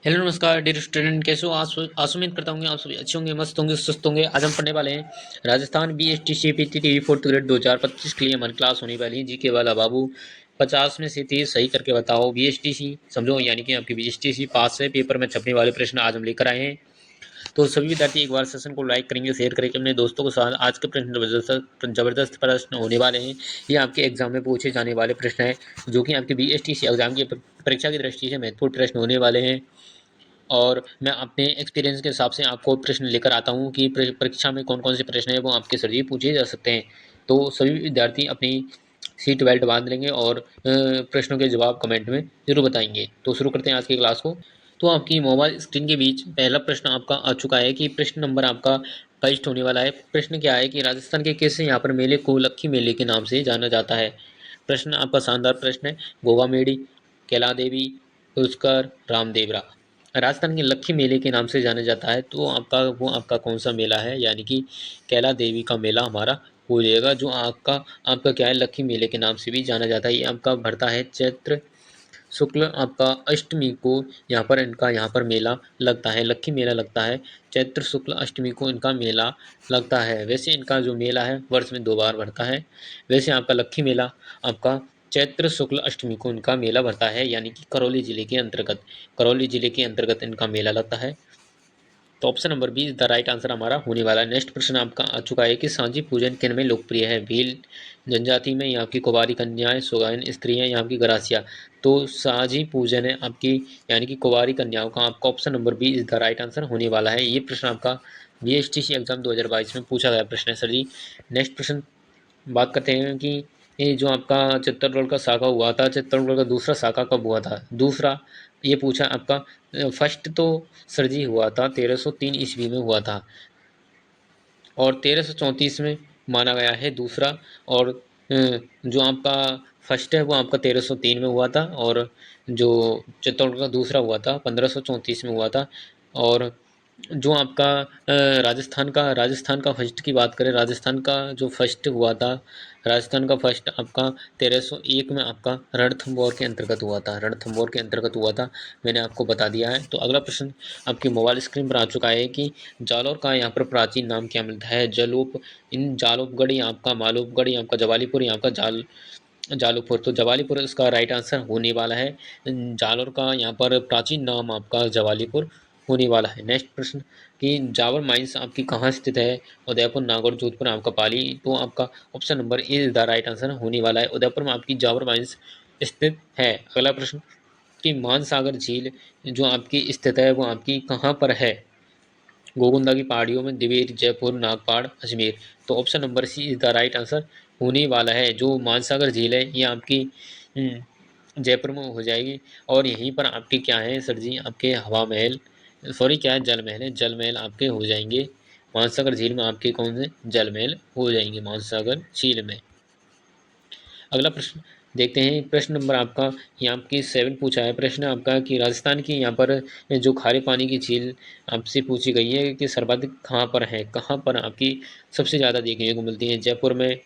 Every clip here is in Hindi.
हेलो नमस्कार डियर स्टूडेंट, कैसे हो? आज उम्मीद करता हूँ आप सभी अच्छे होंगे, मस्त होंगे, सुस्त होंगे। आज हम पढ़ने वाले हैं Rajasthan BSTC PTT fourth grade 2025 के लिए हमारी क्लास होने वाली है। जीके वाला बाबू 50 में से 30 सही करके बताओ। BSTC समझो, यानी कि आपकी BSTC पास है। पेपर में छपने वाले प्रश्न आज हम लेकर आए हैं। तो सभी विद्यार्थी एक बार सेशन को लाइक करेंगे, शेयर करेंगे अपने दोस्तों के साथ। आज के प्रश्न जबरदस्त प्रश्न होने वाले हैं। ये आपके एग्जाम में पूछे जाने वाले प्रश्न हैं, जो कि आपके BSTC एग्जाम की परीक्षा की दृष्टि से महत्वपूर्ण प्रश्न होने वाले हैं। और मैं अपने एक्सपीरियंस के हिसाब से आपको प्रश्न लेकर आता हूँ कि परीक्षा में कौन कौन से प्रश्न हैं वो आपके सर जी पूछे जा सकते हैं। तो सभी विद्यार्थी अपनी सीट बेल्ट बांध लेंगे और प्रश्नों के जवाब कमेंट में जरूर बताएंगे। तो शुरू करते हैं आज की क्लास को। तो आपकी मोबाइल स्क्रीन के बीच पहला प्रश्न आपका आ चुका है कि प्रश्न नंबर आपका 22 होने वाला है। प्रश्न क्या है कि राजस्थान के किस यहाँ पर मेले को लक्खी मेले के नाम से जाना जाता है। प्रश्न आपका शानदार प्रश्न है। गोवा मेड़ी, कैला देवी, पुष्कर, रामदेवरा। राजस्थान के लक्खी मेले के नाम से जाना जाता है। तो आपका कौन सा मेला है, यानी कि कैला देवी का मेला हमारा हो जाएगा, जो आपका आपका क्या है, लक्खी मेले के नाम से भी जाना जाता है। ये आपका भरता है चैत्र शुक्ल आपका अष्टमी को। यहाँ पर मेला लगता है, लक्खी मेला लगता है। चैत्र शुक्ल अष्टमी को इनका मेला लगता है। वैसे इनका जो मेला है वर्ष में 2 बार भरता है। वैसे आपका लक्खी मेला आपका चैत्र शुक्ल अष्टमी को इनका मेला भरता है, यानी कि करौली जिले के अंतर्गत इनका मेला लगता है। तो option number B is the right answer हमारा होने वाला है। नेक्स्ट प्रश्न आपका आ चुका है कि सांझी पूजन किन में लोकप्रिय है। भील जनजाति में, यहाँ की कुंवारी कन्याएं, सुगैन स्त्रियां, यहाँ की गरासिया। तो सांझी पूजन है आपकी, यानी कि कुंवारी कन्याओं का। आपका option number B is the right answer होने वाला है। ये प्रश्न आपका BSTC एग्जाम 2022 में पूछा गया प्रश्न है सर जी। नेक्स्ट प्रश्न बात करते हैं कि ये जो आपका चित्तौड़गढ़ का शाखा हुआ था, चित्तौड़गढ़ का दूसरा शाखा कब हुआ था। दूसरा ये पूछा आपका। फर्स्ट तो सर जी हुआ था 1303 ईस्वी में हुआ था, और 1334 में माना गया है दूसरा। और जो आपका फर्स्ट है वो आपका 1303 में हुआ था, और जो चित्तौड़गढ़ का दूसरा हुआ था 1534 में हुआ था। और जो आपका राजस्थान का फर्स्ट की बात करें, राजस्थान का जो फर्स्ट हुआ था, राजस्थान का फर्स्ट आपका 1301 में आपका रणथंभौर के अंतर्गत हुआ था। रणथंभौर के अंतर्गत हुआ था, मैंने आपको बता दिया है। तो अगला प्रश्न आपकी मोबाइल स्क्रीन पर आ चुका है कि जालौर का यहाँ पर प्राचीन नाम क्या मिलता है। इन जालौपगढ़, यहाँ आपका मालूपगढ़, यहाँ आपका जवालीपुर, यहाँ का जालूपुर। तो जवालीपुर इसका राइट आंसर होने वाला है। जालौर का यहाँ पर प्राचीन नाम आपका जवालीपुर होने वाला है। नेक्स्ट प्रश्न कि जावर माइंस आपकी कहाँ स्थित है। उदयपुर, नागौर, जोधपुर, आपका पाली। तो आपका option number A is the right answer होने वाला है। उदयपुर में आपकी जावर माइंस स्थित है। अगला प्रश्न कि मानसागर झील जो आपकी स्थित है वो आपकी कहाँ पर है। गोगुंदा की पहाड़ियों में, दिवेर, जयपुर, नागपाड़, अजमेर। तो option number C is the right answer होने वाला है। जो मानसागर झील है ये आपकी जयपुर में हो जाएगी। और यहीं पर आपके क्या है सर जी, आपके हवा महल, सॉरी क्या है, जल महल है। जल महल आपके हो जाएंगे मानसागर झील में। आपके कौन से जल महल हो जाएंगे मानसागर झील में। अगला प्रश्न देखते हैं। प्रश्न नंबर आपका यहाँ आपकी 7 पूछा है। प्रश्न आपका कि राजस्थान की यहाँ पर जो खारे पानी की झील आपसे पूछी गई है कि सर्वाधिक कहाँ पर है, कहाँ पर आपकी सबसे ज़्यादा देखने को मिलती है। जयपुर में,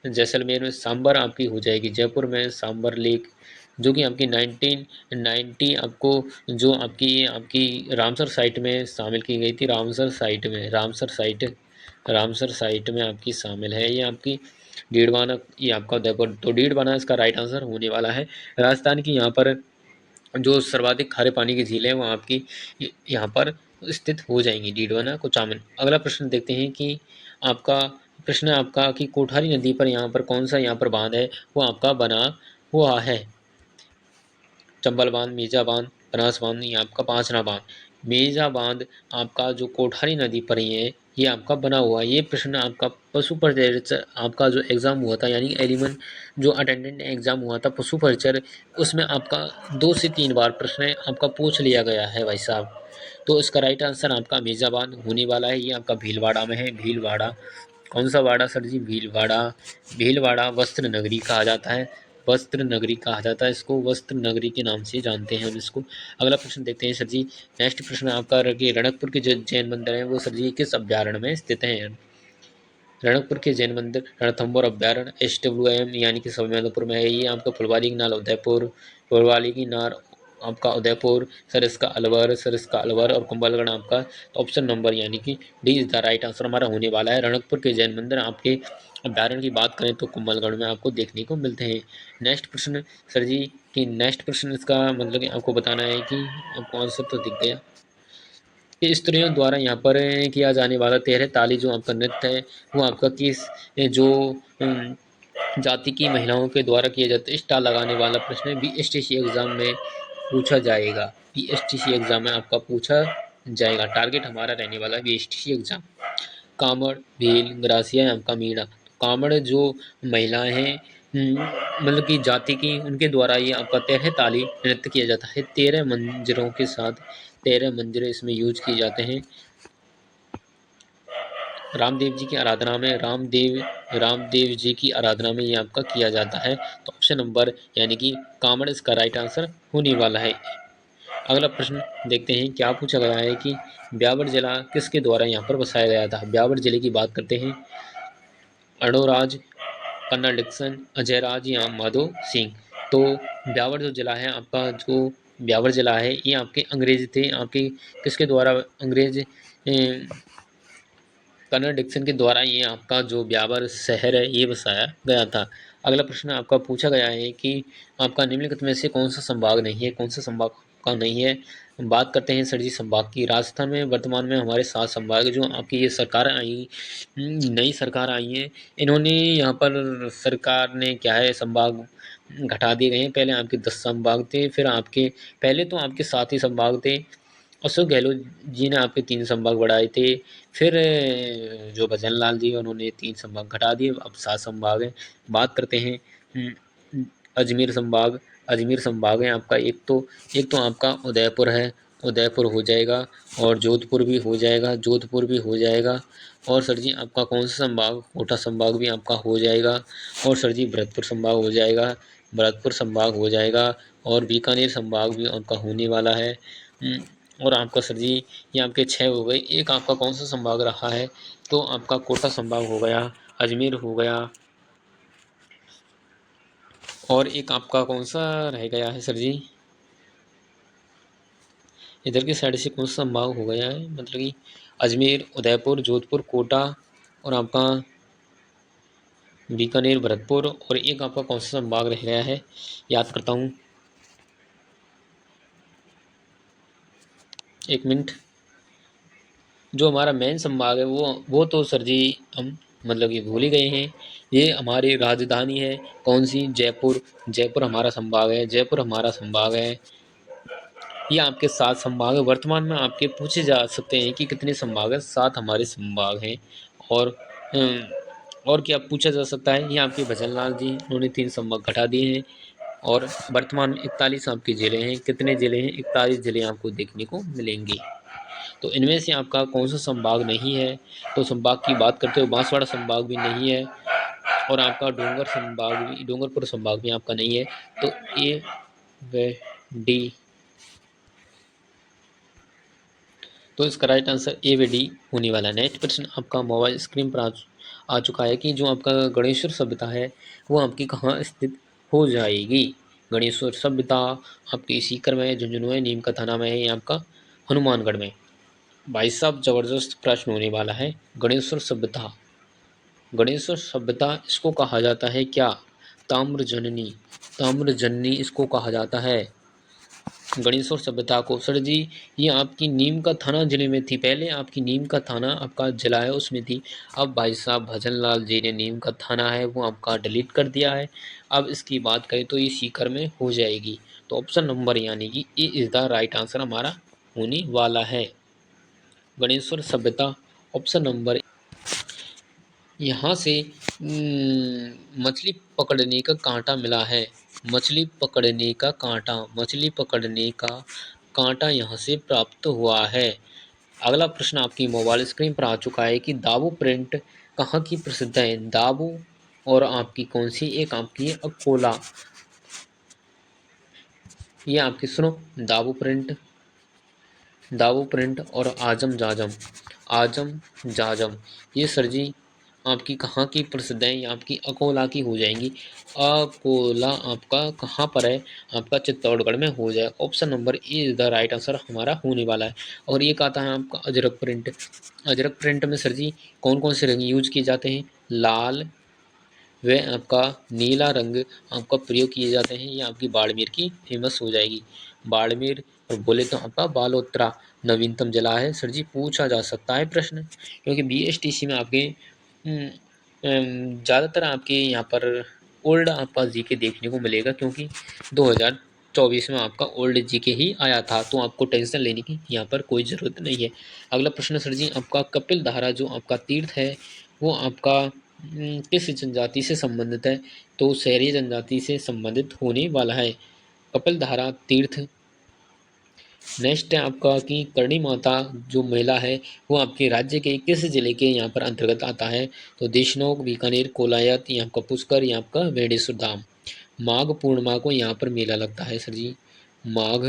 जैसलमेर में, सांबर आपकी हो जाएगी। जयपुर में सांबर लेक, जो कि आपकी 1990 आपको, जो आपकी आपकी रामसर साइट में शामिल की गई थी। रामसर साइट में आपकी शामिल है ये आपकी। डीडवाना ये आपका उदयपुर। तो डीडवाना इसका राइट आंसर होने वाला है। राजस्थान की यहाँ पर जो सर्वाधिक खारे पानी की झील है वो आपकी यहाँ पर स्थित हो जाएंगी, डीडवाना, कुचामन। अगला प्रश्न देखते हैं कि आपका प्रश्न है आपका कि कोठारी नदी पर यहाँ पर कौन सा यहाँ पर बांध है वो आपका बना हुआ है। चंबल बांध, मेजा बांध, बनास बांध, ये आपका पांचना बांध। मेजा बांध आपका जो कोठारी नदी पर ही है ये आपका बना हुआ है। ये प्रश्न आपका पशु परिचर आपका जो एग्जाम हुआ था, यानी एलिमन जो अटेंडेंट एग्जाम हुआ था पशु परिचर, उसमें आपका 2 से 3 बार प्रश्न आपका पूछ लिया गया है भाई साहब। तो इसका राइट आंसर आपका मेजाबाद होने वाला है। ये आपका भीलवाड़ा में है। भीलवाड़ा, कौन सा वाड़ा सर जी, भीलवाड़ा। भीलवाड़ा वस्त्र नगरी कहा जाता है। वस्त्र नगरी कहा जाता है इसको, वस्त्र नगरी के नाम से जानते हैं हम इसको। अगला प्रश्न देखते हैं सर जी। नेक्स्ट प्रश्न आपका कि रणकपुर के जो जैन मंदिर है वो सर जी किस अभ्यारण्य में स्थित है। रणकपुर के जैन मंदिर रणथंभौर अभ्यारण्य, SWM, यानी कि सवाईमाधोपुर में है। ये आपका फुलवारी की नार, उदयपुर, फुलवारी की नार, आपका उदयपुर, सर इसका अलवर, सर इसका अलवर और कुंभलगढ़ आपका, तो ऑप्शन नंबर यानी कि D is the right answer हमारा होने वाला है। रणकपुर के जैन मंदिर आपके अभ्यारण्य की बात करें तो कुंभलगढ़ में आपको देखने को मिलते हैं। नेक्स्ट प्रश्न सर जी कि नेक्स्ट प्रश्न इसका मतलब कि आपको बताना है कि आपको आंसर तो दिख गया कि स्त्रियों द्वारा यहाँ पर किया जाने वाला तेरह ताली जो आपका नृत्य है वो आपका किस जो जाति की महिलाओं के द्वारा किया जाता है, स्टार लगाने वाला प्रश्न बीएसटीसी एग्जाम में पूछा जाएगा। बीएसटीसी एग्जाम में आपका पूछा जाएगा, टारगेट हमारा रहने वाला है बीएसटीसी एग्जाम। कामड़, भील, ग्रासिया आपका मीणा। कामड़ जो महिलाएं हैं मतलब की जाति की, उनके द्वारा ये आपका तेरह ताली नृत्य किया जाता है। 13 मंजरों के साथ 13 मंजरे इसमें यूज किए जाते हैं। रामदेव जी की आराधना में रामदेव जी की आराधना में ये आपका किया जाता है। तो ऑप्शन नंबर यानी कि कामड़ इसका राइट आंसर होने वाला है। अगला प्रश्न देखते हैं क्या पूछा गया है कि ब्यावर जिला किसके द्वारा यहाँ पर बसाया गया था। ब्यावर जिले की बात करते हैं। अणोराज, कर्नल डिक्सन, अजयराज या माधो सिंह। तो ब्यावर जो जिला है आपका, जो ब्यावर जिला है ये आपके अंग्रेज थे, आपके किसके द्वारा, अंग्रेज कर्नल डिक्सन के द्वारा ये आपका जो ब्यावर शहर है ये बसाया गया था। अगला प्रश्न आपका पूछा गया है कि आपका निम्नलिखित में से कौन सा संभाग नहीं है, कौन सा संभाग का नहीं है। बात करते हैं सर जी संभाग की। राजस्थान में वर्तमान में हमारे 7 संभाग जो आपकी ये सरकार आई, नई सरकार आई है, इन्होंने यहाँ पर सरकार ने क्या है संभाग घटा दिए गए हैं। पहले आपके 10 संभाग थे, फिर आपके पहले तो आपके 7 ही संभाग थे। अशोक गहलोत जी ने आपके 3 संभाग बढ़ाए थे। फिर जो भजन लाल जी उन्होंने 3 संभाग घटा दिए, अब 7 संभाग हैं। बात करते हैं अजमेर संभाग। अजमेर संभाग है आपका, एक तो आपका उदयपुर है, उदयपुर हो जाएगा, और जोधपुर भी हो जाएगा, जोधपुर भी हो जाएगा। और सर जी आपका कौन सा संभाग, कोटा संभाग भी आपका हो जाएगा। और सर जी भरतपुर संभाग हो जाएगा, भरतपुर संभाग हो जाएगा। और बीकानेर संभाग भी आपका होने वाला है। और आपका सर जी ये आपके 6 हो गए। एक आपका कौन सा संभाग रहा है, तो आपका कोटा संभाग हो गया, अजमेर हो गया, और एक आपका कौन सा रह गया है सर जी, इधर की साइड से कौन सा संभाग हो गया है, मतलब कि अजमेर, उदयपुर, जोधपुर, कोटा, और आपका बीकानेर, भरतपुर, और एक आपका कौन सा संभाग रह गया है, याद करता हूँ, एक मिनट। जो हमारा मेन संभाग है वो तो सर जी हम मतलब ये भूल ही गए हैं। ये हमारी राजधानी है कौन सी, जयपुर। जयपुर हमारा संभाग है, जयपुर हमारा संभाग है। ये आपके 7 संभाग है। वर्तमान में आपके पूछे जा सकते हैं कि कितने संभाग है, 7 हमारे संभाग हैं। और और क्या पूछा जा सकता है, ये आपके भजनलाल जी उन्होंने 3 संभाग घटा दिए हैं। और वर्तमान में 41 आपके जिले हैं। कितने जिले हैं, 41 जिले आपको देखने को मिलेंगे। तो इनमें से आपका कौन सा संभाग नहीं है, तो संभाग की बात करते हो बांसवाड़ा संभाग भी नहीं है, और आपका डूंगरपुर संभाग भी आपका नहीं है। तो ए व डी, तो इसका राइट आंसर ए व डी होने वाला है। नेक्स्ट प्रश्न आपका मोबाइल स्क्रीन पर आ चुका है कि जो आपका गणेश्वर सभ्यता है वो आपकी कहाँ स्थित हो जाएगी। गणेश्वर सभ्यता आपकी सीकर में, झुंझुनू में, नीम का थाना में है, या आपका हनुमानगढ़ में। भाई साहब जबरदस्त प्रश्न होने वाला है। गणेश्वर सभ्यता, गणेश्वर सभ्यता इसको कहा जाता है क्या, ताम्रजननी, ताम्रजननी इसको कहा जाता है गणेश्वर सभ्यता को। सर जी ये आपकी नीम का थाना जिले में थी, पहले आपकी नीम का थाना आपका जिला है उसमें थी। अब भाई साहब भजन लाल जी ने नीम का थाना है वो आपका डिलीट कर दिया है। अब इसकी बात करें तो ये सीकर में हो जाएगी। तो ऑप्शन नंबर यानी कि A is the right answer हमारा होने वाला है। गणेश्वर सभ्यता ऑप्शन नंबर। यहाँ से मछली पकड़ने का कांटा मिला है, मछली पकड़ने का कांटा, मछली पकड़ने का कांटा यहाँ से प्राप्त हुआ है। अगला प्रश्न आपकी मोबाइल स्क्रीन पर आ चुका है कि दाबू प्रिंट कहाँ की प्रसिद्ध है। दाबू और आपकी कौन सी, एक आपकी है अकोला, ये आपकी सुनो, दाबू प्रिंट, दाबू प्रिंट और आजम जाजम, आजम जाजम, ये सर जी आपकी कहाँ की प्रसिद्ध है? ये आपकी अकोला की हो जाएंगी। अकोला आपका कहाँ पर है? आपका चित्तौड़गढ़ में हो जाए। Option number A is the right answer हमारा होने वाला है। और ये आता है आपका अजरक प्रिंट। अजरक प्रिंट में सर जी कौन कौन से रंग यूज किए जाते हैं? लाल व आपका नीला रंग आपका प्रयोग किए जाते हैं। ये आपकी बाड़मेर की फेमस हो जाएगी। बाड़मेर और बोले तो आपका बालोतरा नवीनतम जिला है। सर जी पूछा जा सकता है प्रश्न, क्योंकि बीएसटीसी में आपके ज़्यादातर आपके यहाँ पर ओल्ड आपका जीके देखने को मिलेगा, क्योंकि 2024 में आपका ओल्ड जीके ही आया था, तो आपको टेंशन लेने की यहाँ पर कोई ज़रूरत नहीं है। अगला प्रश्न सर जी आपका कपिल धारा जो आपका तीर्थ है वो आपका किस जनजाति से संबंधित है? तो शहरी जनजाति से संबंधित होने वाला है कपिल धारा तीर्थ। नेक्स्ट है आपका कि करणी माता जो मेला है वो आपके राज्य के किस जिले के यहाँ पर अंतर्गत आता है? तो देशनोक, बीकानेर, कोलायत, यहाँ आपका पुष्कर, यहाँ आपका वेणेश्वर धाम। माघ पूर्णिमा को यहाँ पर मेला लगता है सर जी। माघ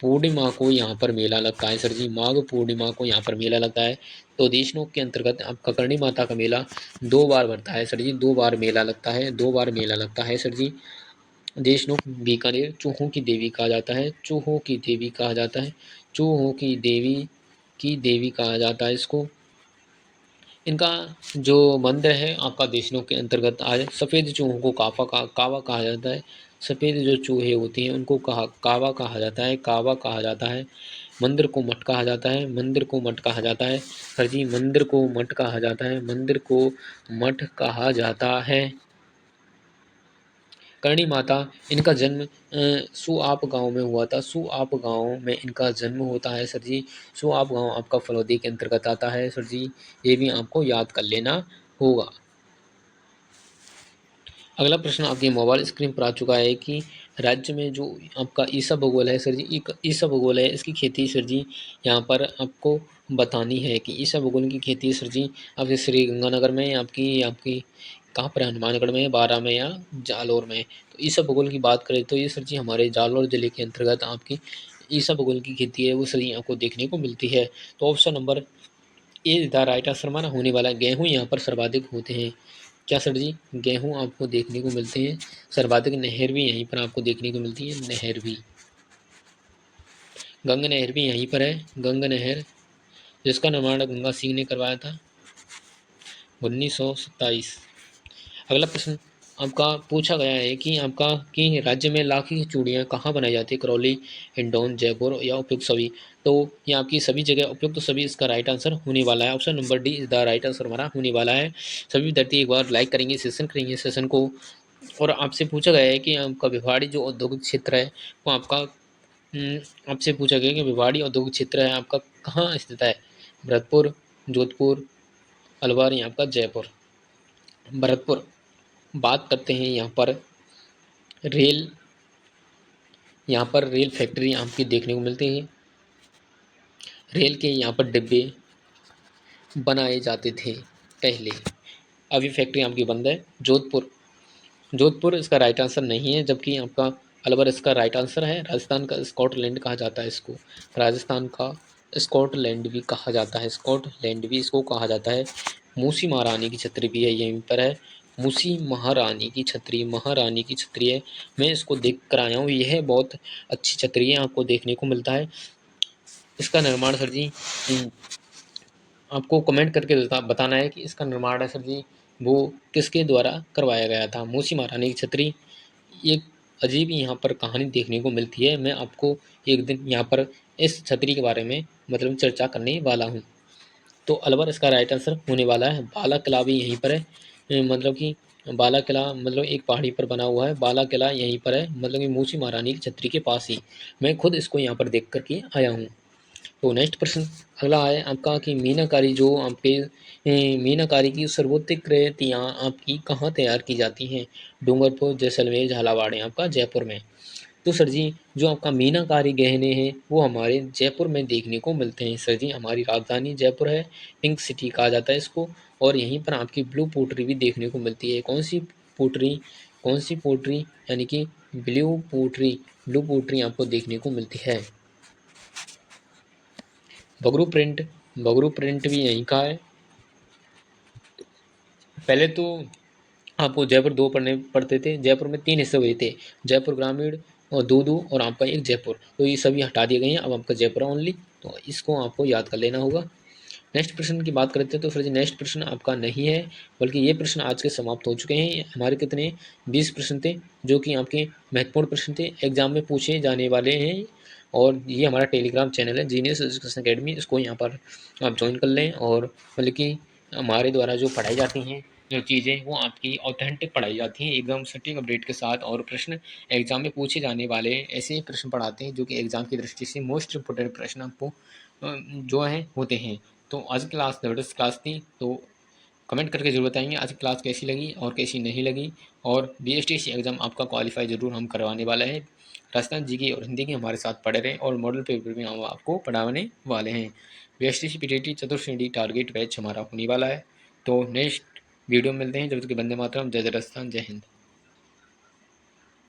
पूर्णिमा को यहाँ पर मेला लगता है सर जी। माघ पूर्णिमा को यहाँ पर मेला लगता है। तो देशनोक के अंतर्गत आपका करणी माता का मेला 2 बार भरता है सर जी। 2 बार मेला लगता है, 2 बार मेला लगता है सर जी। देशनोक बीकानेर चूहों की देवी कहा जाता है। चूहों की देवी कहा जाता है। चूहों की देवी कहा जाता है इसको। इनका जो मंदिर है आपका देशनोक के अंतर्गत आए। सफ़ेद चूहों को कावा कहा जाता है। सफ़ेद जो चूहे होते हैं उनको कावा कहा जाता है। कावा कहा जाता है। मंदिर को मठ कहा जाता है। मंदिर को मठ कहा जाता है सर जी। मंदिर को मठ कहा जाता है। मंदिर को मठ कहा जाता है। करणी माता इनका जन्म सुआप गांव में हुआ था। सुआप गांव में इनका जन्म होता है सर जी। सुआप गांव आपका फलौदी के अंतर्गत आता है सर जी। ये भी आपको याद कर लेना होगा। अगला प्रश्न आपकी मोबाइल स्क्रीन पर आ चुका है कि राज्य में जो आपका ईसा भूगोल है सर जी, एक ईसा भूगोल है, इसकी खेती सर जी यहाँ पर आपको बतानी है कि ईसा भूगोल की खेती सर जी आपके श्री गंगानगर में आपकी आपकी कहाँ पर है? हनुमानगढ़ में, बारा में या जालौर में? तो ईसा भूगोल की बात करें तो ये सर जी हमारे जालौर जिले के अंतर्गत आपकी ईसा भूगोल की खेती है वो सर जी आपको देखने को मिलती है। तो option number A the right answer हमारा होने वाला है। गेहूँ यहाँ पर सर्वाधिक होते हैं। क्या सर जी? गेहूँ आपको देखने को मिलते हैं सर्वाधिक। नहर भी यहीं पर आपको देखने को मिलती है। नहर भी, गंगा नहर भी यहीं पर है। गंगा नहर जिसका निर्माण गंगा सिंह ने करवाया था 1927। अगला प्रश्न आपका पूछा गया है कि आपका कि राज्य में लाख की चूड़ियाँ कहाँ बनाई जाती है? करौली, हिंडौन, जयपुर या उपयुक्त सभी? तो ये आपकी सभी जगह उपयुक्त सभी इसका राइट आंसर होने वाला है। Option number D is the right answer हमारा होने वाला है। सभी विद्यार्थी एक बार लाइक करेंगे, सेशन करेंगे सेशन को। और आपसे पूछा गया है कि आपका भिवाड़ी जो औद्योगिक क्षेत्र है वो आपका आपसे पूछा गया कि भिवाड़ी औद्योगिक क्षेत्र है आपका कहाँ स्थित है? भरतपुर, जोधपुर, अलवर या आपका जयपुर? भरतपुर। बात करते हैं यहाँ पर रेल। यहाँ पर रेल फैक्ट्री आपकी देखने को मिलती है। रेल के यहाँ पर डिब्बे बनाए जाते थे पहले। अभी फैक्ट्री आपकी बंद है। जोधपुर, जोधपुर इसका राइट आंसर नहीं है, जबकि आपका अलवर इसका राइट आंसर है। राजस्थान का स्कॉटलैंड कहा जाता है इसको। राजस्थान का स्कॉटलैंड भी कहा जाता है। स्कॉटलैंड भी इसको कहा जाता है। मूसी महारानी की छतरी भी है यहीं पर है। मूसी महारानी की छतरी, महारानी की छतरी है। मैं इसको देख कर आया हूँ, यह बहुत अच्छी छतरी है, आपको देखने को मिलता है। इसका निर्माण सर जी आपको कमेंट करके बताना है कि इसका निर्माण है सर जी वो किसके द्वारा करवाया गया था। मूसी महारानी की छतरी एक अजीब यहाँ पर कहानी देखने को मिलती है। मैं आपको एक दिन यहाँ पर इस छतरी के बारे में मतलब चर्चा करने वाला हूँ। तो अलवर इसका राइट आंसर होने वाला है। बाला किला भी यहीं पर है। मतलब कि बाला किला मतलब एक पहाड़ी पर बना हुआ है। बाला किला यहीं पर है, मतलब कि मूसी महारानी की छतरी के पास ही। मैं खुद इसको यहाँ पर देख करके आया हूँ। तो नेक्स्ट प्रश्न अगला है आपका कि मीनाकारी जो आपके मीनाकारी की सर्वोत्तम कृतियाँ आपकी कहाँ तैयार की जाती हैं? डूंगरपुर, जैसलमेर, झालावाड़ है आपका जयपुर में। तो सर जी जो आपका मीनाकारी गहने हैं वो हमारे जयपुर में देखने को मिलते हैं सर जी। हमारी राजधानी जयपुर है, पिंक सिटी कहा जाता है इसको। और यहीं पर आपकी ब्लू पोट्री भी देखने को मिलती है। कौन सी पोट्री? कौन सी पोट्री? यानी कि ब्लू पोट्री। ब्लू पोट्री आपको देखने को मिलती है। बगरू प्रिंट, बगरू प्रिंट भी यहीं का है। पहले तो आपको जयपुर 2 पढ़ने पड़ते थे। जयपुर में 3 हिस्से हुए थे, जयपुर ग्रामीण और 2-2 और आपका एक जयपुर। तो ये सभी हटा दिए गए हैं, अब आपका जयपुर ओनली। तो इसको आपको याद कर लेना होगा। नेक्स्ट प्रश्न की बात करते हैं तो फिर जी नेक्स्ट प्रश्न आपका नहीं है, बल्कि ये प्रश्न आज के समाप्त हो चुके हैं। हमारे कितने 20 प्रश्न थे, जो कि आपके महत्वपूर्ण प्रश्न थे, एग्जाम में पूछे जाने वाले हैं। और ये हमारा टेलीग्राम चैनल है जीनियस एजुकेशन अकेडमी, इसको यहाँ पर आप ज्वाइन कर लें। और मतलब कि हमारे द्वारा जो पढ़ाई जाती हैं जो चीज़ें, वो आपकी ऑथेंटिक पढ़ाई जाती हैं, एकदम सटीक अपडेट के साथ। और प्रश्न एग्जाम में पूछे जाने वाले ऐसे ही प्रश्न पढ़ाते हैं जो कि एग्जाम की दृष्टि से मोस्ट इंपोर्टेंट प्रश्न आपको जो है होते हैं। तो आज की क्लास ज़बरदस्त क्लास थी। तो कमेंट करके ज़रूर बताएंगे आज की क्लास कैसी लगी और कैसी नहीं लगी। और बीएसटीसी एग्ज़ाम आपका क्वालिफाई ज़रूर हम करवाने वाला है। राजस्थान जीके और हिंदी के हमारे साथ पढ़े रहें और मॉडल पेपर भी हम आपको पढ़ाने वाले हैं। बीएसटीसी पीटीटी चतुर्थ श्रेणी टारगेट बैच हमारा होने वाला है। तो नेक्स्ट वीडियो में मिलते हैं। जब तक कि वंदे मातरम, जय जय राजस्थान, जय हिंद।